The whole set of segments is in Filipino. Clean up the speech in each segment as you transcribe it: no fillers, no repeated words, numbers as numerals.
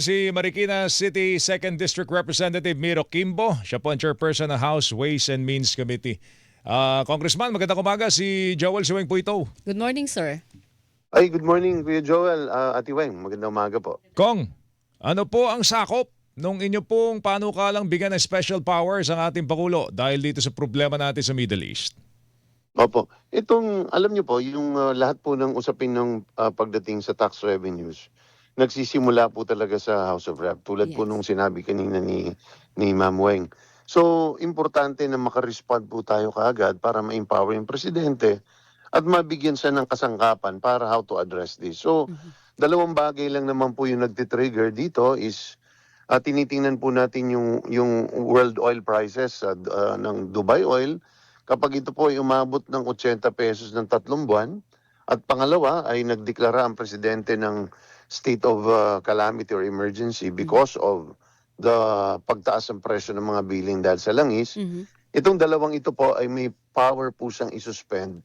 Si Marikina City 2nd District Representative Miro Kimbo, siya po ang chairperson ng House Ways and Means Committee. Congressman, magandang umaga, si Joel Suweng po ito. Good morning, sir. Ay, good morning, Kuya Joel. Ate Weng, magandang umaga po. Kong, ano po ang sakop nung inyo pong panukalang bigyan ng special powers ang ating Pangulo dahil dito sa problema natin sa Middle East? Opo, alam niyo po, yung lahat po ng usapin ng pagdating sa tax revenues, nagsisimula po talaga sa House of Rep. Tulad po Yes. nung sinabi kanina ni Ma'am Weng. So, importante na makarespond po tayo kaagad para ma-empower yung presidente at mabigyan siya ng kasangkapan para how to address this. So, dalawang bagay lang naman po yung nagtitrigger dito is tinitingnan po natin yung world oil prices ng Dubai Oil. Kapag ito po ay umabot ng 80 pesos ng 3 buwan, at pangalawa ay nagdeklara ang presidente ng state of calamity or emergency because of the pagtaas ng presyo ng mga billing dahil sa langis, itong dalawang ito po ay may power po siyang isuspend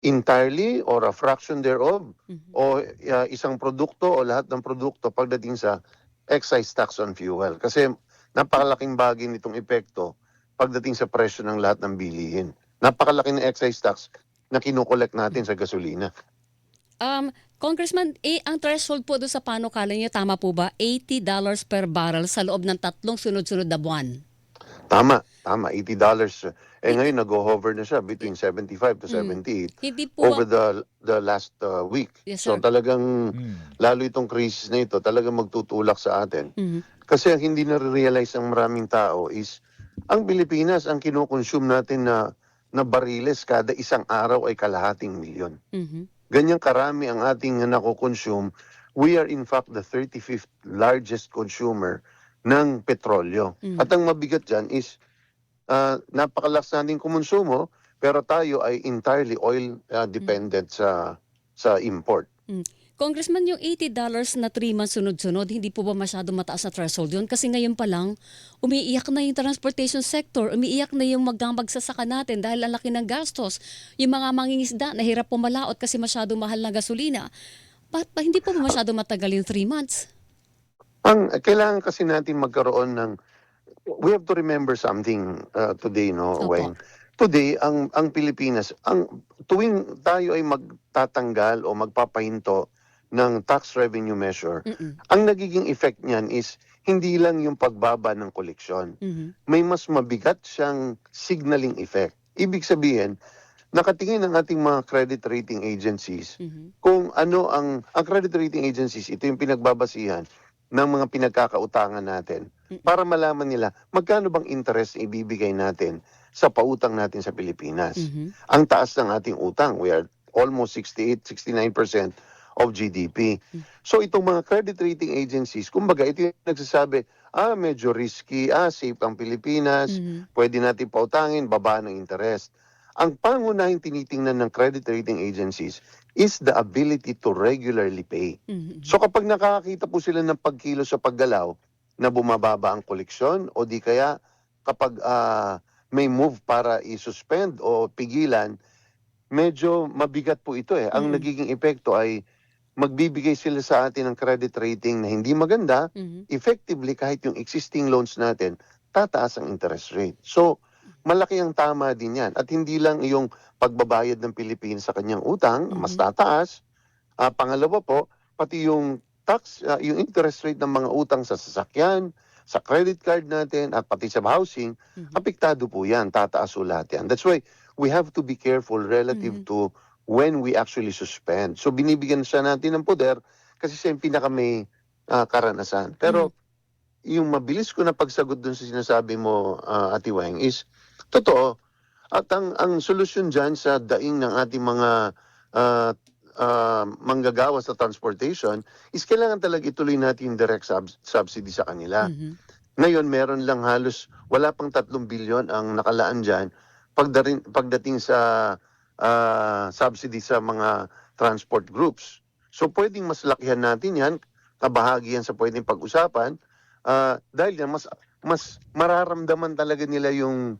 entirely or a fraction thereof o isang produkto o lahat ng produkto pagdating sa excise tax on fuel. Kasi napakalaking bagay nitong epekto pagdating sa presyo ng lahat ng bilihin. Napakalaki ng excise tax na kinukolekt natin sa gasolina. Congressman, ang threshold po doon sa panukala niyo, tama po ba? $80 per barrel sa loob ng 3 sunod-sunod na buwan. Tama, $80. Ngayon nag-hover na siya between 75 to 78 Hindi po over the last week. Yes, So sir. talagang lalo itong crisis na ito talagang magtutulak sa atin. Mhm. Kasi ang hindi na-realize ng maraming tao is ang Pilipinas, ang kinokonsume natin na bariles kada isang araw ay kalahating milyon. Mhm. Ganyang karami ang ating nakokonsume. We are in fact the 35th largest consumer ng petrolyo. At ang mabigat dyan is napakalakas nating kumonsumo pero tayo ay entirely oil dependent sa import. Congressman, yung $80 na 3 months sunod-sunod, hindi po ba masyado mataas na threshold yun? Kasi ngayon pa lang, umiiyak na yung transportation sector, umiiyak na yung magsasaka natin dahil ang laki ng gastos. Yung mga mangingisda, nahirap pumalaot kasi masyado mahal na gasolina. Hindi po ba masyado matagal yung 3 months? Kailangan kasi natin magkaroon ng we have to remember something today, no, Opo. Weng. Today, ang Pilipinas, tuwing tayo ay magtatanggal o magpapahinto ng tax revenue measure, ang nagiging effect niyan is hindi lang yung pagbaba ng koleksyon. May mas mabigat siyang signaling effect. Ibig sabihin, nakatingin ang ating mga credit rating agencies kung ano ang credit rating agencies, ito yung pinagbabasihan ng mga pinagkakautangan natin para malaman nila magkano bang interest na ibibigay natin sa pautang natin sa Pilipinas. Ang taas ng ating utang, we are almost 68-69% of GDP. So itong mga credit rating agencies, kumbaga ito yung nagsasabi, medyo risky, safe ang Pilipinas, pwede natin pautangin, baba ng interest. Ang pangunahing tinitingnan ng credit rating agencies is the ability to regularly pay. So kapag nakakita po sila ng pagkilos sa paggalaw na bumababa ang koleksyon o di kaya kapag may move para i-suspend o pigilan, medyo mabigat po ito eh. Ang nagiging epekto ay magbibigay sila sa atin ng credit rating na hindi maganda, effectively kahit yung existing loans natin, tataas ang interest rate. So, malaki ang tama din yan. At hindi lang yung pagbabayad ng Pilipinas sa kanyang utang, mas tataas. Pangalawa po, pati yung tax, yung interest rate ng mga utang sa sasakyan, sa credit card natin, at pati sa housing, apektado po yan, tataas po lahat yan. That's why we have to be careful relative to when we actually suspend. So binibigyan siya natin ng poder kasi siya yung pinaka may karanasan. Pero yung mabilis ko na pagsagot dun sa sinasabi mo, Ate Weng, is totoo. At ang solusyon dyan sa daing ng ating mga manggagawa sa transportation is kailangan talaga ituloy natin yung direct subsidy sa kanila. Ngayon, meron lang wala pang 3 bilyon ang nakalaan dyan pagdating sa subsidy sa mga transport groups. So pwedeng mas lakihan natin yan, kabahagi yan sa pwedeng pag-usapan, dahil yan, mas mararamdaman talaga nila yung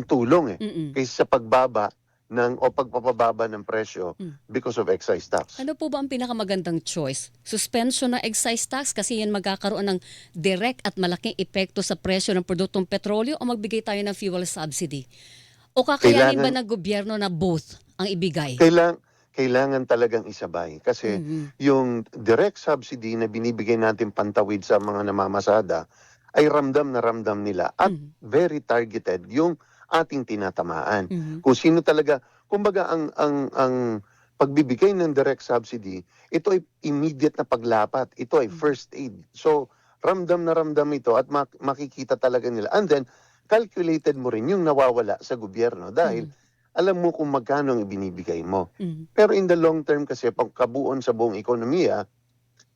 tulong kaysa sa pagbaba o pagpapababa ng presyo because of excise tax. Ano po ba ang pinakamagandang choice? Suspension ng excise tax kasi yan magkakaroon ng direct at malaking epekto sa presyo ng produktong petrolyo o magbigay tayo ng fuel subsidy? O kakayanin ba ng gobyerno na both ang ibigay? Kailangan talagang isabay kasi yung direct subsidy na binibigay natin pantawid sa mga namamasada ay ramdam na ramdam nila at very targeted yung ating tinatamaan. Kung sino talaga, kumbaga ang pagbibigay ng direct subsidy, ito ay immediate na paglapat. Ito ay first aid. So, ramdam na ramdam ito at makikita talaga nila. And then, calculated mo rin yung nawawala sa gobyerno dahil alam mo kung magkano ang ibinibigay mo. Pero in the long term kasi, pagkabuon sa buong ekonomiya,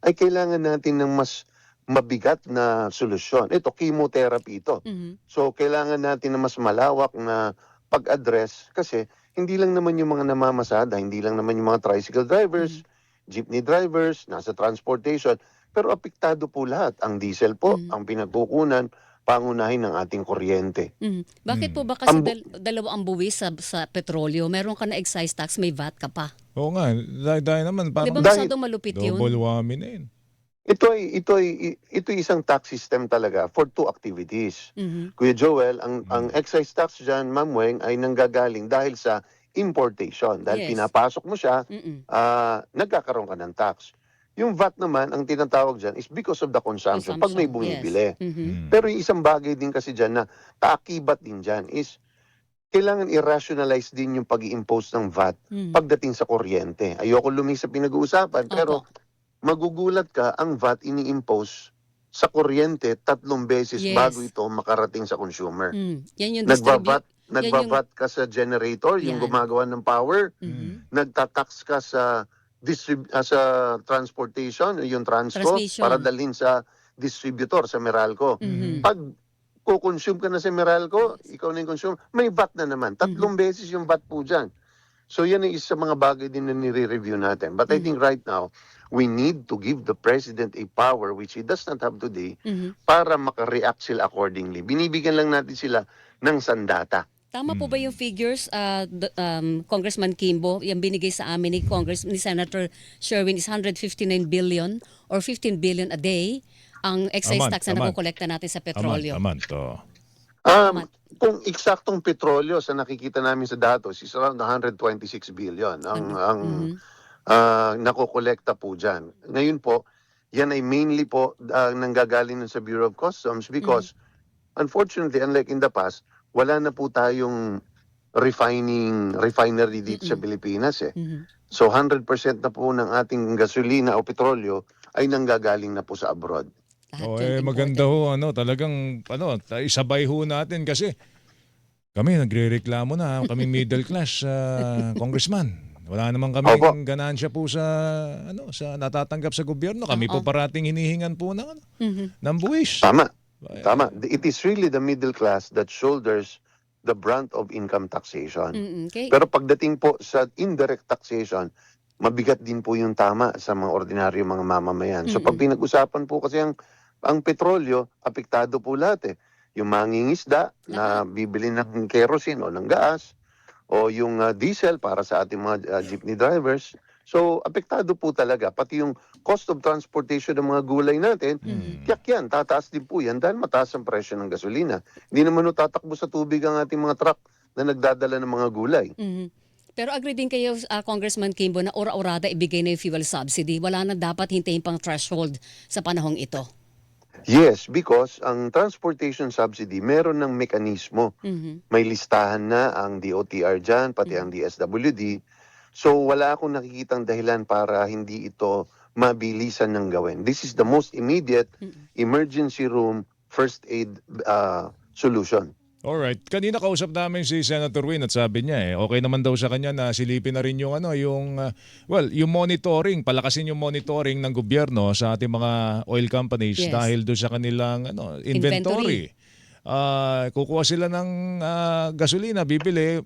ay kailangan natin ng mas mabigat na solusyon. Ito, chemotherapy ito. So, kailangan natin na mas malawak na pag-address kasi hindi lang naman yung mga namamasada, hindi lang naman yung mga tricycle drivers, jeepney drivers, nasa transportation, pero apektado po lahat. Ang diesel po, ang pinagkukunan, pangunahin ng ating kuryente. Bakit po ba kasi dalawa ang buwis sa petrolyo? Meron ka na excise tax, may VAT ka pa. Oo nga, dahil naman Di parang ba masyadong malupit yun? double whammy na yun. Ito ay isang tax system talaga for two activities. Kuya Joel, ang excise tax dyan, Ma'am Weng, ay nanggagaling dahil sa importation. Dahil pinapasok mo siya, nagkakaroon ka ng tax. Yung VAT naman, ang tinatawag dyan is because of the consumption, pag may bumibili. Pero yung isang bagay din kasi dyan na kaakibat din dyan is kailangan i-rationalize din yung pag-i-impose ng VAT pagdating sa kuryente. Ayoko luming sa pinag-uusapan, pero magugulat ka, ang VAT ini-impose sa kuryente 3 beses bago ito makarating sa consumer. Yan yung Nagbabat ka sa generator, yung gumagawa ng power. Nagtatax ka sa transportation, yung transco, para dalhin sa distributor, sa Meralco. Pag kukonsume ka na sa Meralco, ikaw na yung consumer, may VAT na naman. 3 beses yung VAT po dyan. So yan ay isa mga bagay din na nire-review natin. But I think right now, we need to give the President a power which he does not have today para makareact sila accordingly. Binibigyan lang natin sila ng sandata. Tama po ba yung figures, Congressman Kimbo, yung binigay sa amin ni Senator Sherwin is 159 billion or 15 billion a day ang excise tax na nakukolekta natin sa petrolyo. To. Kung eksaktong petrolyo sa nakikita namin sa datos is around 126 billion ang nakokolekta po dyan. Ngayon po, yan ay mainly po nanggagaling sa Bureau of Customs because unfortunately, unlike in the past, wala na po tayong refinery dito sa Pilipinas eh. So 100% na po ng ating gasolina o petrolyo ay nanggagaling na po sa abroad. Maganda ho, talagang isabay ho natin kasi kami nagrereklamo na, kami middle class, congressman. Wala naman kaming ganansya po sa natatanggap sa gobyerno. Kami po parating hinihingan po ng buwis. Tama. It is really the middle class that shoulders the brunt of income taxation. Pero pagdating po sa indirect taxation, mabigat din po yung tama sa mga ordinaryo mga mamamayan. So pag pinag-usapan po kasi ang petrolyo, apektado po lahat eh. Yung mangingisda na bibili ng kerosene o ng gas, o yung diesel para sa ating mga jeepney drivers. So, apektado po talaga. Pati yung cost of transportation ng mga gulay natin, tiyak yan, tataas din po yan dahil mataas ang presyo ng gasolina. Hindi naman tatakbo sa tubig ang ating mga truck na nagdadala ng mga gulay. Pero agree din kayo, Congressman Kimbo, na ora-orada ibigay na yung fuel subsidy. Wala na dapat hintayin pang threshold sa panahong ito. Yes, because ang transportation subsidy, meron ng mekanismo. May listahan na ang DOTR dyan, pati ang DSWD. So wala akong nakikitang dahilan para hindi ito mabilisan ng gawin. This is the most immediate emergency room first aid solution. Alright. Kanina kausap namin si Senator Win at sabi niya okay naman daw sa kanya na silipin na rin yung yung monitoring, palakasin yung monitoring ng gobyerno sa ating mga oil companies dahil doon sa kanilang inventory. Kukuha sila ng gasolina, bibili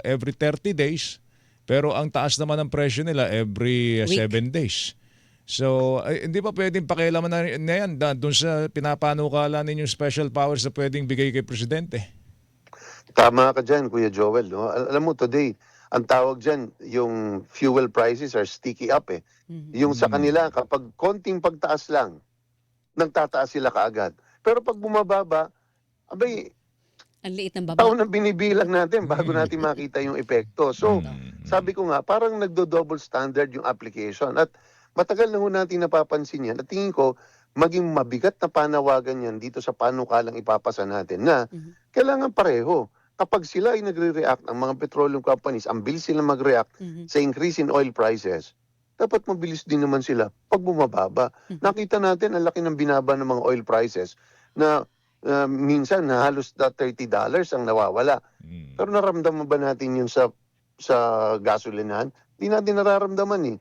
every 30 days. Pero ang taas naman ng presyo nila every 7 days. So, hindi pa pwedeng pakialaman na yan doon sa pinapanukala ninyong special powers na pwedeng bigay kay Presidente. Tama ka dyan, Kuya Joel. No? Alam mo, today, ang tawag dyan, yung fuel prices are sticky up eh. Yung sa kanila, kapag konting pagtaas lang, nagtataas sila kaagad. Pero pag bumababa, abay, Ang liit ng baba. taon ang binibilang natin bago natin makita yung epekto. So, sabi ko nga, parang nagdo-double standard yung application. At matagal na ho natin napapansin yan. At tingin ko, maging mabigat na panawagan yan dito sa panukalang ipapasa natin na kailangan pareho. Kapag sila ay nagre-react, ang mga petroleum companies, ang bilis sila mag-react sa increase in oil prices, dapat mabilis din naman sila pag bumababa. Nakita natin ang laki ng binaba ng mga oil prices na minsan na halos $30 ang nawawala. Pero naramdaman ba natin yun sa gasolinahan? Hindi natin nararamdaman eh.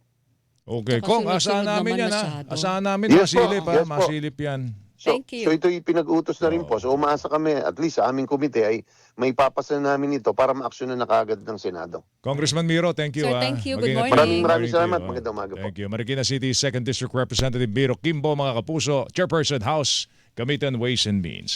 Okay, Tsaka Kong, asahan sunod-sunod namin naman yan ha. masyado. Asahan namin, Yes po, masilip ha, yes po. masilip yan. Thank you. So ito'y pinag-utos na rin po. So umaasa kami, at least sa aming komite ay may papasa namin ito para ma-aksyonan na kaagad ng Senado. Congressman Miro, thank you. Sir, ha. thank you. Good Mag-ingat morning. Maraming to salamat. you, ha. Magandang umaga po. Thank you. Marikina City 2nd District Representative Miro Kimbo, mga kapuso, Chairperson House, Committee on Ways and Means.